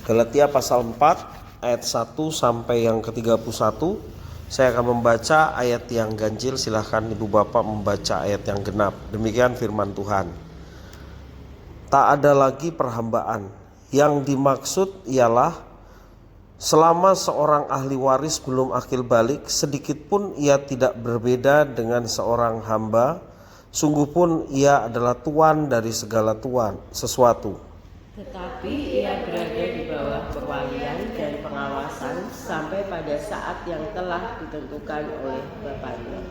Galatia pasal 4 ayat 1 sampai yang ke-31. Saya akan membaca ayat yang ganjil, silahkan Ibu Bapak membaca ayat yang genap. Demikian firman Tuhan. Tak ada lagi perhambaan. Yang dimaksud ialah selama seorang ahli waris belum akil balik, sedikit pun ia tidak berbeda dengan seorang hamba. Sungguh pun ia adalah tuan dari segala sesuatu. Tetapi ia berada di bawah kewalian dan pengawasan sampai pada saat yang telah ditentukan oleh Bapaknya.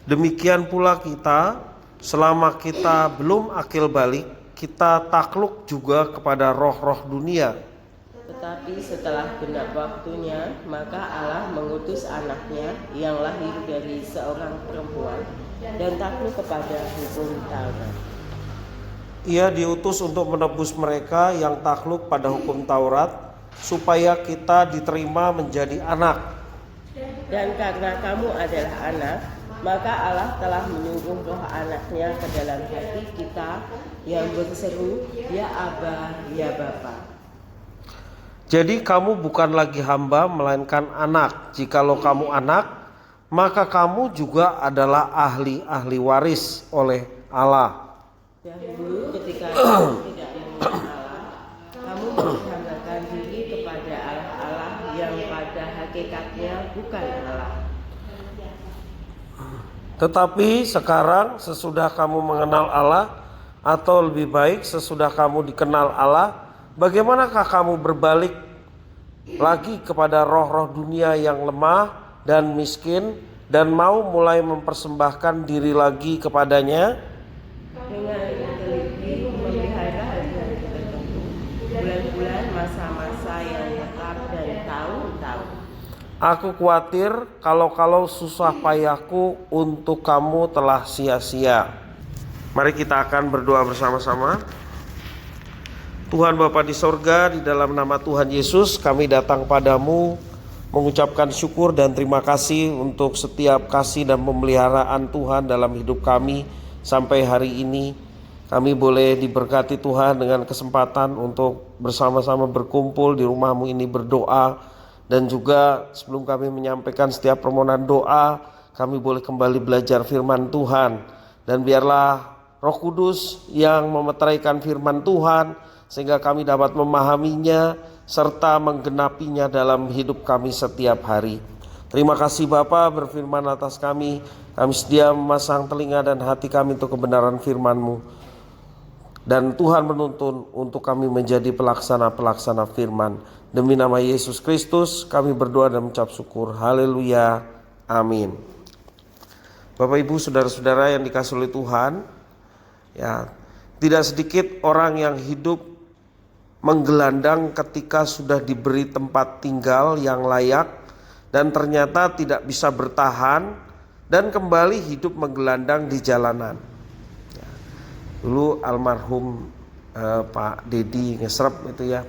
Demikian pula kita, selama kita belum akil balik, kita takluk juga kepada roh-roh dunia. Tetapi setelah genap waktunya, maka Allah mengutus anaknya yang lahir dari seorang perempuan dan takluk kepada hukum Taurat. Ia diutus untuk menebus mereka yang takluk pada hukum Taurat, supaya kita diterima menjadi anak. Dan karena kamu adalah anak, maka Allah telah menyuruh roh anaknya ke dalam hati kita yang berseru, Ya Aba, Ya Bapa. Jadi kamu bukan lagi hamba, melainkan anak. Jikalau kamu anak, maka kamu juga adalah ahli waris oleh Allah. Dahulu ketika kamu tidak mengenal Allah, kamu menghambakan diri kepada Allah yang pada hakikatnya bukan Allah. Tetapi sekarang sesudah kamu mengenal Allah, atau lebih baik sesudah kamu dikenal Allah, bagaimanakah kamu berbalik lagi kepada roh-roh dunia yang lemah dan miskin dan mau mulai mempersembahkan diri lagi kepadanya? Dengan teliti memelihara hari-hari tertentu, bulan-bulan, masa-masa yang tetap dan tahun-tahun. Aku khawatir kalau susah payahku untuk kamu telah sia-sia. Mari kita akan berdoa bersama-sama. Tuhan Bapa di sorga, di dalam nama Tuhan Yesus kami datang padamu mengucapkan syukur dan terima kasih untuk setiap kasih dan pemeliharaan Tuhan dalam hidup kami. Sampai hari ini kami boleh diberkati Tuhan dengan kesempatan untuk bersama-sama berkumpul di rumah-Mu ini berdoa. Dan juga sebelum kami menyampaikan setiap permohonan doa, kami boleh kembali belajar firman Tuhan. Dan biarlah Roh Kudus yang memeteraikan firman Tuhan sehingga kami dapat memahaminya serta menggenapinya dalam hidup kami setiap hari. Terima kasih Bapa, berfirman atas kami. Kami sedia memasang telinga dan hati kami untuk kebenaran firman-Mu. Dan Tuhan menuntun untuk kami menjadi pelaksana-pelaksana firman. Demi nama Yesus Kristus kami berdoa dan mengucap syukur. Haleluya. Amin. Bapak Ibu saudara-saudara yang dikasihi oleh Tuhan, ya, tidak sedikit orang yang hidup menggelandang ketika sudah diberi tempat tinggal yang layak dan ternyata tidak bisa bertahan dan kembali hidup menggelandang di jalanan. Ya. Dulu almarhum Pak Dedi Ngesrep itu ya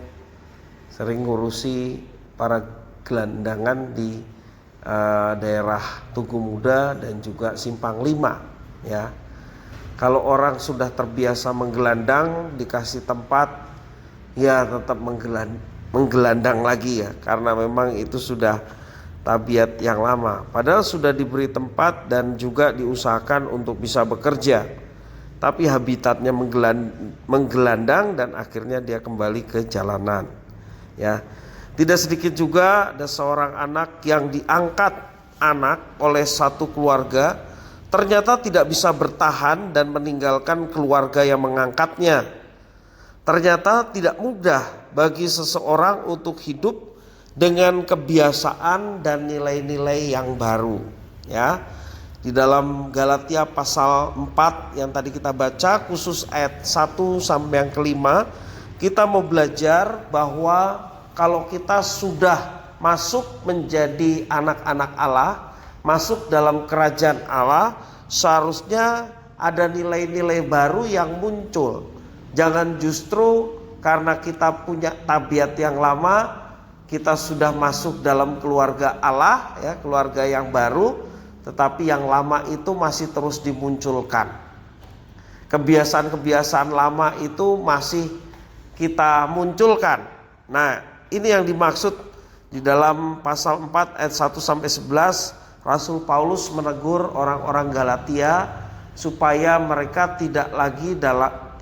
sering ngurusi para gelandangan di daerah Tugu Muda dan juga Simpang 5 ya. Kalau orang sudah terbiasa menggelandang, dikasih tempat, ya tetap menggelandang lagi ya, karena memang itu sudah tabiat yang lama. Padahal sudah diberi tempat dan juga diusahakan untuk bisa bekerja, tapi habitatnya menggelandang dan akhirnya dia kembali ke jalanan. Ya, tidak sedikit juga ada seorang anak yang diangkat anak oleh satu keluarga, ternyata tidak bisa bertahan dan meninggalkan keluarga yang mengangkatnya. Ternyata tidak mudah bagi seseorang untuk hidup dengan kebiasaan dan nilai-nilai yang baru. Ya, di dalam Galatia pasal 4 yang tadi kita baca, khusus ayat 1 sampai yang kelima, kita mau belajar bahwa kalau kita sudah masuk menjadi anak-anak Allah, masuk dalam kerajaan Allah, seharusnya ada nilai-nilai baru yang muncul. Jangan justru karena kita punya tabiat yang lama, kita sudah masuk dalam keluarga Allah, ya, keluarga yang baru, tetapi yang lama itu masih terus dimunculkan. Kebiasaan-kebiasaan lama itu masih kita munculkan. Nah, ini yang dimaksud di dalam pasal 4 ayat 1 sampai 11, Rasul Paulus menegur orang-orang Galatia supaya mereka tidak lagi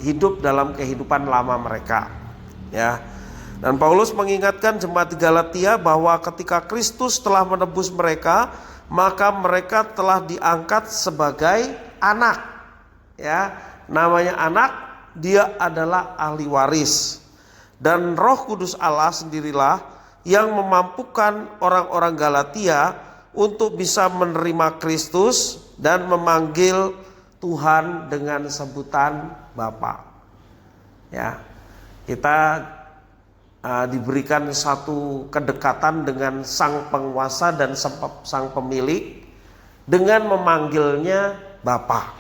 hidup dalam kehidupan lama mereka. Ya. Dan Paulus mengingatkan jemaat di Galatia bahwa ketika Kristus telah menebus mereka, maka mereka telah diangkat sebagai anak. Ya, namanya anak, dia adalah ahli waris. Dan Roh Kudus Allah sendirilah yang memampukan orang-orang Galatia untuk bisa menerima Kristus dan memanggil Tuhan dengan sebutan Bapa. Ya, kita diberikan satu kedekatan dengan sang penguasa dan sang pemilik dengan memanggilnya Bapa.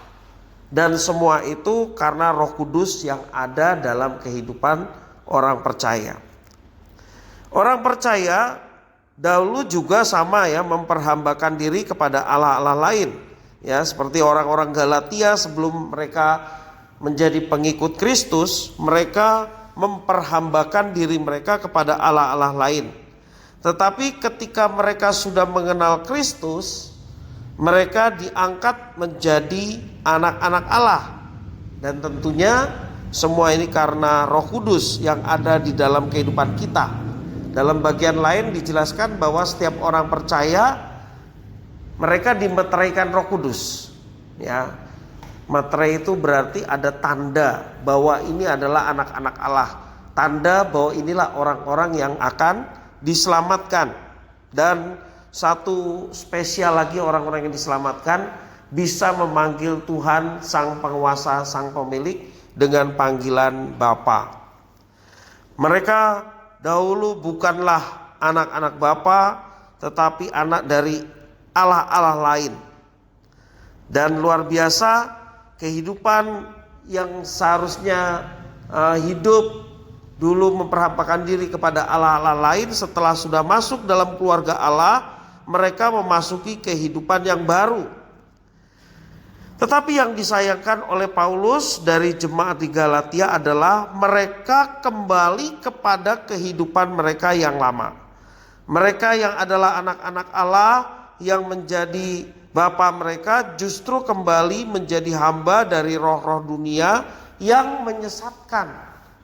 Dan semua itu karena Roh Kudus yang ada dalam kehidupan orang percaya. Orang percaya dahulu juga sama ya, memperhambakan diri kepada Allah-Allah lain. Ya, seperti orang-orang Galatia sebelum mereka menjadi pengikut Kristus, mereka memperhambakan diri mereka kepada Allah-Allah lain. Tetapi ketika mereka sudah mengenal Kristus, mereka diangkat menjadi anak-anak Allah. Dan tentunya semua ini karena Roh Kudus yang ada di dalam kehidupan kita. Dalam bagian lain dijelaskan bahwa setiap orang percaya mereka dimeteraikan Roh Kudus. Ya, materai itu berarti ada tanda bahwa ini adalah anak-anak Allah. Tanda bahwa inilah orang-orang yang akan diselamatkan. Dan satu spesial lagi, orang-orang yang diselamatkan bisa memanggil Tuhan sang penguasa, sang pemilik dengan panggilan Bapa. Mereka dahulu bukanlah anak-anak Bapa, tetapi anak dari Allah-Allah lain. Dan luar biasa, kehidupan yang seharusnya hidup dulu memperhambakan diri kepada Allah-Allah lain, setelah sudah masuk dalam keluarga Allah, mereka memasuki kehidupan yang baru. Tetapi yang disayangkan oleh Paulus dari jemaat di Galatia adalah mereka kembali kepada kehidupan mereka yang lama. Mereka yang adalah anak-anak Allah yang menjadi Bapa mereka justru kembali menjadi hamba dari roh-roh dunia yang menyesatkan.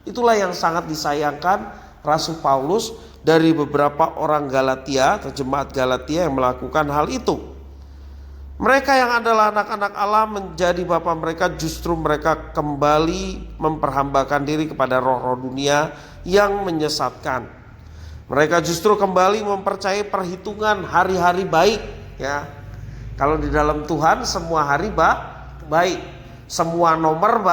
Itulah yang sangat disayangkan Rasul Paulus dari beberapa orang Galatia atau jemaat Galatia yang melakukan hal itu. Mereka yang adalah anak-anak Allah menjadi bapa mereka, justru mereka kembali memperhambakan diri kepada roh-roh dunia yang menyesatkan. Mereka justru kembali mempercayai perhitungan hari-hari baik. Ya, kalau di dalam Tuhan semua hari baik, semua nomor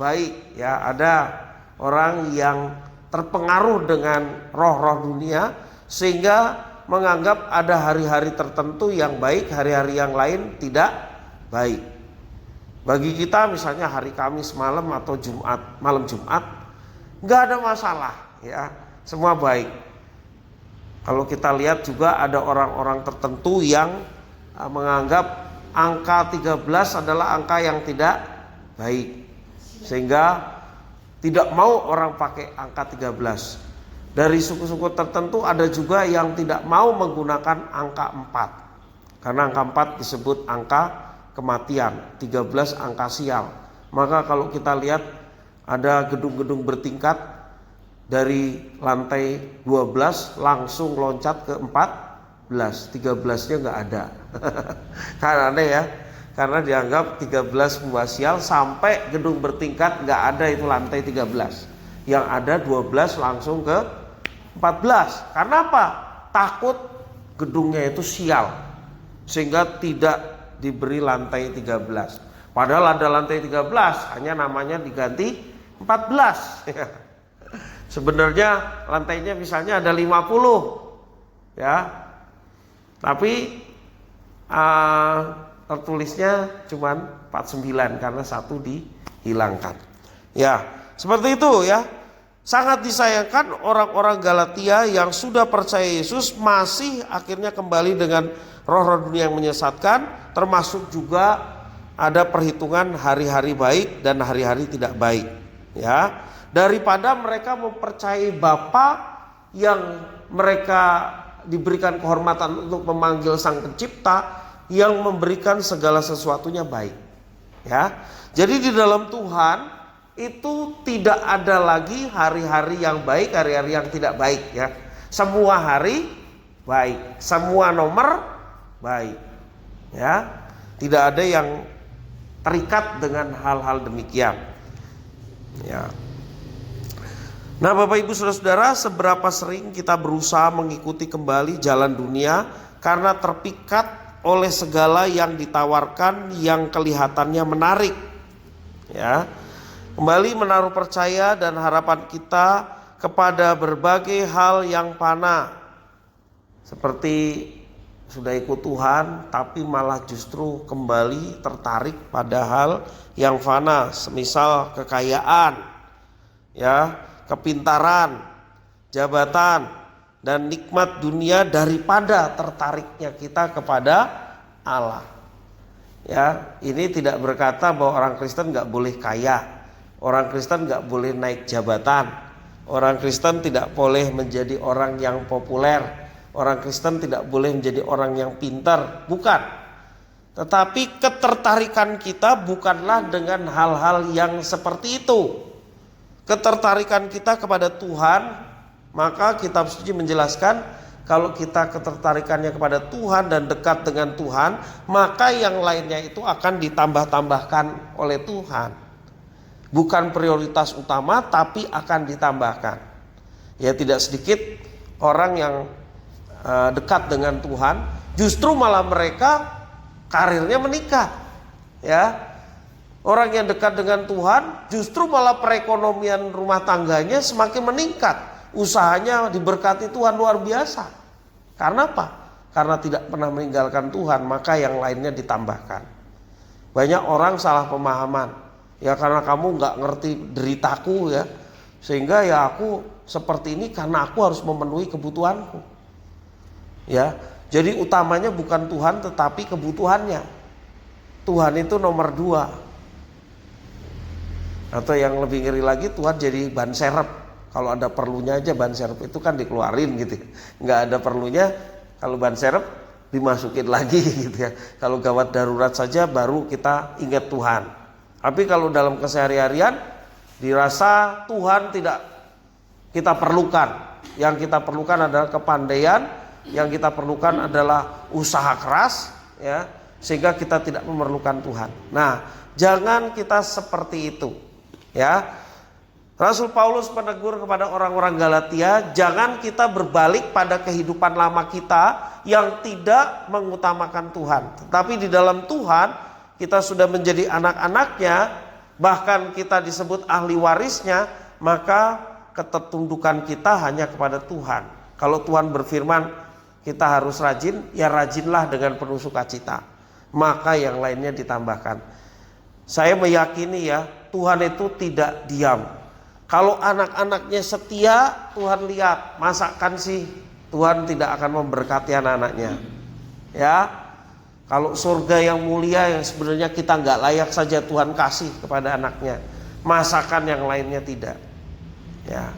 baik. Ya, ada orang yang terpengaruh dengan roh-roh dunia sehingga menganggap ada hari-hari tertentu yang baik, hari-hari yang lain tidak baik. Bagi kita misalnya hari Kamis malam atau Jumat, malam Jumat, nggak ada masalah, ya, semua baik. Kalau kita lihat juga ada orang-orang tertentu yang menganggap angka 13 adalah angka yang tidak baik, sehingga tidak mau orang pakai angka 13. Dari suku-suku tertentu ada juga yang tidak mau menggunakan angka 4. Karena angka 4 disebut angka kematian, 13 angka sial. Maka kalau kita lihat ada gedung-gedung bertingkat dari lantai 12 langsung loncat ke 14, 13-nya nggak ada. Kan aneh ya, karena dianggap 13 pembawa sial, sampai gedung bertingkat nggak ada itu lantai 13. Yang ada 12 langsung ke 14. Karena apa? Takut gedungnya itu sial, sehingga tidak diberi lantai 13. Padahal ada lantai 13, hanya namanya diganti 14. Sebenarnya lantainya misalnya ada 50, ya, tapi tertulisnya cuma 49 karena satu dihilangkan. Ya, seperti itu ya. Sangat disayangkan orang-orang Galatia yang sudah percaya Yesus masih akhirnya kembali dengan roh-roh dunia yang menyesatkan, termasuk juga ada perhitungan hari-hari baik dan hari-hari tidak baik. Ya, daripada mereka mempercayai Bapa yang mereka diberikan kehormatan untuk memanggil Sang Pencipta yang memberikan segala sesuatunya baik. Ya. Jadi di dalam Tuhan itu tidak ada lagi hari-hari yang baik, hari-hari yang tidak baik ya. Semua hari baik, semua nomor baik. Ya. Tidak ada yang terikat dengan hal-hal demikian. Ya. Nah, Bapak Ibu Saudara-saudara, seberapa sering kita berusaha mengikuti kembali jalan dunia karena terpikat oleh segala yang ditawarkan yang kelihatannya menarik. Ya. Kembali menaruh percaya dan harapan kita kepada berbagai hal yang fana. Seperti sudah ikut Tuhan tapi malah justru kembali tertarik pada hal yang fana, semisal kekayaan, ya, kepintaran, jabatan, dan nikmat dunia daripada tertariknya kita kepada Allah. Ya, ini tidak berkata bahwa orang Kristen nggak boleh kaya, orang Kristen nggak boleh naik jabatan, orang Kristen tidak boleh menjadi orang yang populer, orang Kristen tidak boleh menjadi orang yang pintar, bukan. Tetapi ketertarikan kita bukanlah dengan hal-hal yang seperti itu. Ketertarikan kita kepada Tuhan, maka kitab suci menjelaskan kalau kita ketertarikannya kepada Tuhan dan dekat dengan Tuhan, maka yang lainnya itu akan ditambah-tambahkan oleh Tuhan. Bukan prioritas utama tapi akan ditambahkan. Ya, tidak sedikit orang yang dekat dengan Tuhan, justru malah mereka karirnya meningkat. Ya. Orang yang dekat dengan Tuhan justru malah perekonomian rumah tangganya semakin meningkat. Usahanya diberkati Tuhan luar biasa. Karena apa? Karena tidak pernah meninggalkan Tuhan, maka yang lainnya ditambahkan. Banyak orang salah pemahaman. Ya karena kamu gak ngerti deritaku ya, sehingga ya aku seperti ini karena aku harus memenuhi kebutuhanku. Ya, jadi utamanya bukan Tuhan tetapi kebutuhannya. Tuhan itu nomor 2. Atau yang lebih ngeri lagi, Tuhan jadi ban serep. Kalau ada perlunya aja ban serep itu kan dikeluarin gitu. Nggak ada perlunya, kalau ban serep dimasukin lagi gitu ya. Kalau gawat darurat saja baru kita ingat Tuhan. Tapi kalau dalam keseharian dirasa Tuhan tidak kita perlukan. Yang kita perlukan adalah kepandaian, yang kita perlukan adalah usaha keras ya, sehingga kita tidak memerlukan Tuhan. Nah, jangan kita seperti itu. Ya, Rasul Paulus menegur kepada orang-orang Galatia, jangan kita berbalik pada kehidupan lama kita yang tidak mengutamakan Tuhan. Tetapi di dalam Tuhan kita sudah menjadi anak-anaknya, bahkan kita disebut ahli warisnya, maka ketertundukan kita hanya kepada Tuhan. Kalau Tuhan berfirman kita harus rajin, ya rajinlah dengan penuh sukacita. Maka yang lainnya ditambahkan. Saya meyakini ya, Tuhan itu tidak diam. Kalau anak-anaknya setia, Tuhan lihat, masakan sih Tuhan tidak akan memberkati anak-anaknya. Ya, kalau surga yang mulia yang sebenarnya kita nggak layak saja Tuhan kasih kepada anaknya, masakan yang lainnya tidak. Ya,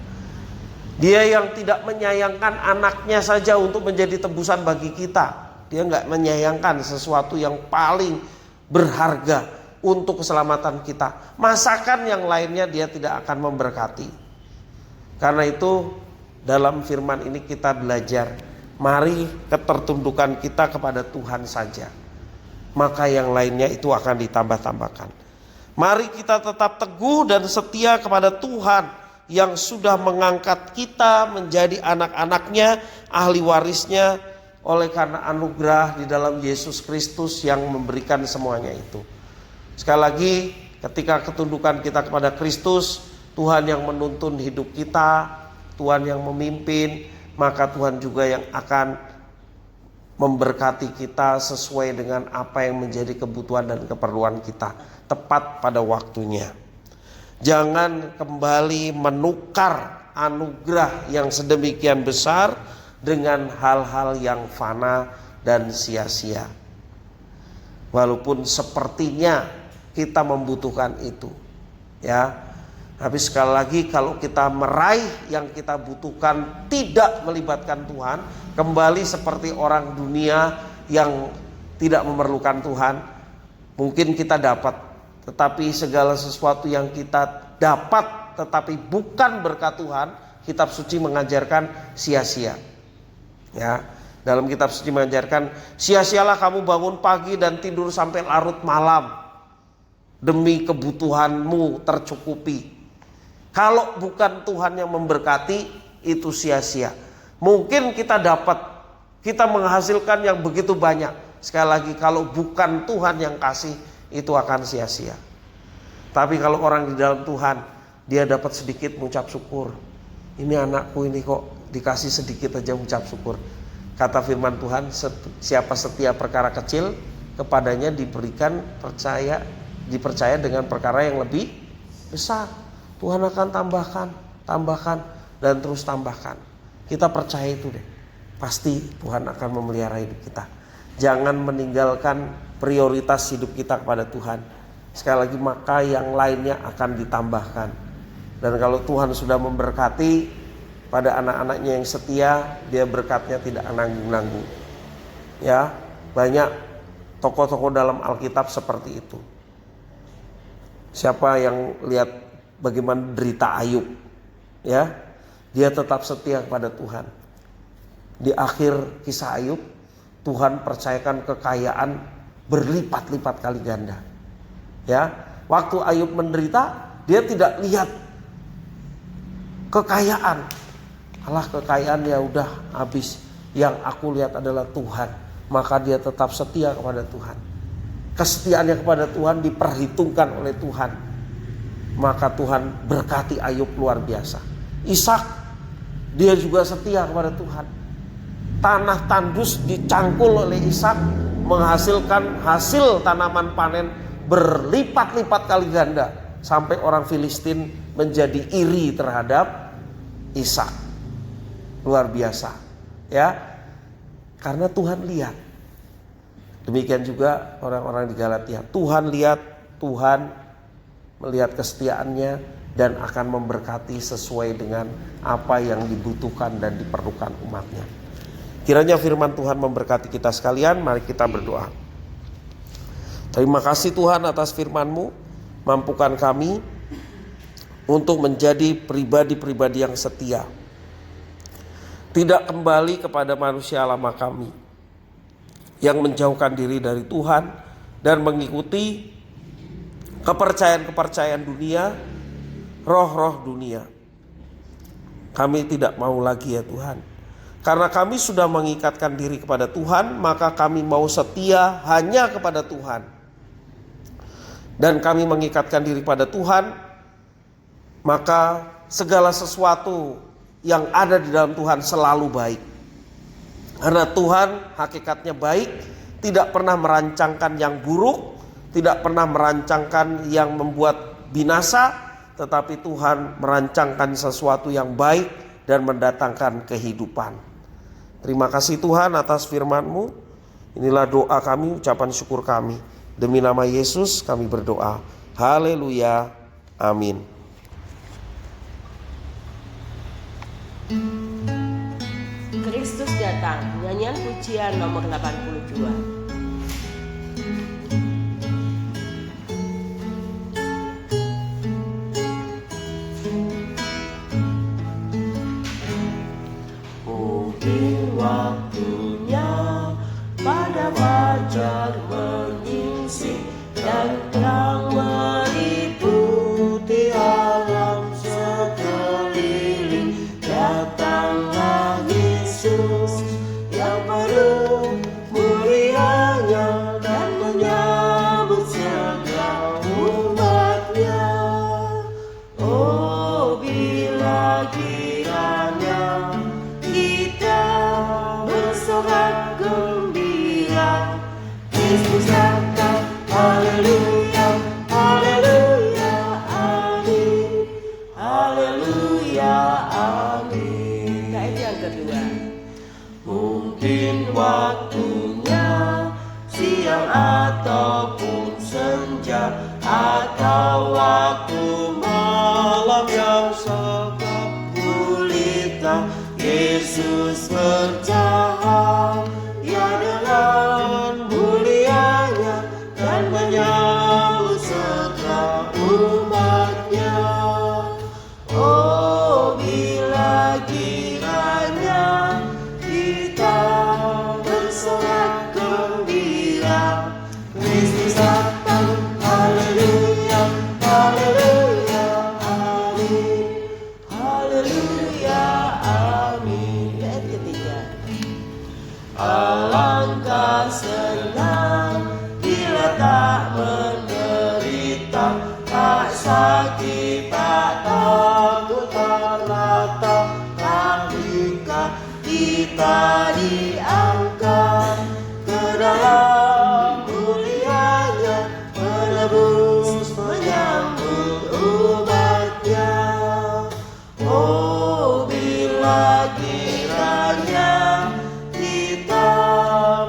Dia yang tidak menyayangkan anaknya saja untuk menjadi tebusan bagi kita, Dia nggak menyayangkan sesuatu yang paling berharga untuk keselamatan kita. Masakan yang lainnya Dia tidak akan memberkati. Karena itu dalam firman ini kita belajar, mari ketertundukan kita kepada Tuhan saja, maka yang lainnya itu akan ditambah-tambahkan. Mari kita tetap teguh dan setia kepada Tuhan yang sudah mengangkat kita menjadi anak-anaknya, ahli warisnya, oleh karena anugerah di dalam Yesus Kristus yang memberikan semuanya itu. Sekali lagi, ketika ketundukan kita kepada Kristus, Tuhan yang menuntun hidup kita, Tuhan yang memimpin, maka Tuhan juga yang akan memberkati kita sesuai dengan apa yang menjadi kebutuhan dan keperluan kita, tepat pada waktunya. Jangan kembali menukar anugerah yang sedemikian besar dengan hal-hal yang fana dan sia-sia. Walaupun sepertinya kita membutuhkan itu, ya. Tapi sekali lagi, kalau kita meraih yang kita butuhkan tidak melibatkan Tuhan, kembali seperti orang dunia yang tidak memerlukan Tuhan, mungkin kita dapat, tetapi segala sesuatu yang kita dapat tetapi bukan berkat Tuhan, kitab suci mengajarkan sia-sia. Ya, dalam kitab suci mengajarkan, sia-sialah kamu bangun pagi dan tidur sampai larut malam demi kebutuhanmu tercukupi. Kalau bukan Tuhan yang memberkati, itu sia-sia. Mungkin kita dapat, kita menghasilkan yang begitu banyak. Sekali lagi, kalau bukan Tuhan yang kasih, itu akan sia-sia. Tapi kalau orang di dalam Tuhan, dia dapat sedikit mengucap syukur. Ini anakku ini kok dikasih sedikit aja mengucap syukur. Kata firman Tuhan, siapa setia perkara kecil, kepadanya dipercaya dengan perkara yang lebih besar. Tuhan akan tambahkan, dan terus tambahkan. Kita percaya itu deh. Pasti Tuhan akan memelihara hidup kita. Jangan meninggalkan prioritas hidup kita kepada Tuhan. Sekali lagi, maka yang lainnya akan ditambahkan. Dan kalau Tuhan sudah memberkati pada anak-anaknya yang setia, dia berkatnya tidak nanggung-nanggung. Ya, banyak tokoh-tokoh dalam Alkitab seperti itu. Siapa yang lihat bagaimana derita Ayub, ya, dia tetap setia kepada Tuhan. Di akhir kisah Ayub, Tuhan percayakan kekayaan berlipat-lipat kali ganda. Ya, waktu Ayub menderita, dia tidak lihat kekayaan. Alah, kekayaan ya udah habis. Yang aku lihat adalah Tuhan. Maka dia tetap setia kepada Tuhan. Kesetiaannya kepada Tuhan diperhitungkan oleh Tuhan. Maka Tuhan berkati Ayub luar biasa. Ishak, dia juga setia kepada Tuhan. Tanah tandus dicangkul oleh Ishak, menghasilkan hasil tanaman panen berlipat-lipat kali ganda, sampai orang Filistin menjadi iri terhadap Ishak. Luar biasa, ya, karena Tuhan lihat. Demikian juga orang-orang di Galatia. Tuhan lihat, Tuhan melihat kesetiaannya dan akan memberkati sesuai dengan apa yang dibutuhkan dan diperlukan umatnya. Kiranya firman Tuhan memberkati kita sekalian. Mari kita berdoa. Terima kasih Tuhan atas firman-Mu. Mampukan kami untuk menjadi pribadi-pribadi yang setia. Tidak kembali kepada manusia lama kami yang menjauhkan diri dari Tuhan dan mengikuti kepercayaan-kepercayaan dunia, roh-roh dunia. Kami tidak mau lagi ya Tuhan. Karena kami sudah mengikatkan diri kepada Tuhan, maka kami mau setia hanya kepada Tuhan. Dan kami mengikatkan diri pada Tuhan, maka segala sesuatu yang ada di dalam Tuhan selalu baik. Karena Tuhan hakikatnya baik, tidak pernah merancangkan yang buruk, tidak pernah merancangkan yang membuat binasa, tetapi Tuhan merancangkan sesuatu yang baik dan mendatangkan kehidupan. Terima kasih Tuhan atas firman-Mu. Inilah doa kami, ucapan syukur kami. Demi nama Yesus kami berdoa. Haleluya. Amin. Kristus datang, nyanyian pujian nomor 82. Waktunya pada fajar menyingsing dan terang meliputi alam sekeliling. Datanglah Yesus yang penuh mulianya dan menyambut segala umatnya. Oh, bila kiranya kita bersorak gembira, Kristus datang, haleluya, haleluya, amin, haleluya, amin. Ayat yang kedua. Mungkin waktunya siang ataupun senja, atau waktu malam tetap gulita. Yesus bercahaya dengan mulianya dan menyambut segala umatnya. Oh, bila kiranya kita bersorak gembira, Kristus datang, haleluya, haleluya, amin, haleluya, amin. Ayat ketiga. Alangkah senang bila tak menderita, tak sakit, tak takut, tak rata, ketika kita diangkat ke dalam mulianya, menebus menyambut umatnya. Oh, bila kiranya kita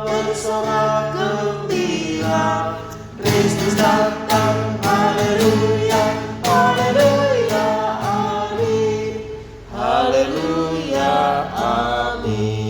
bersorak gembira, Kristus datang, haleluya, haleluya, amin, haleluya, amin.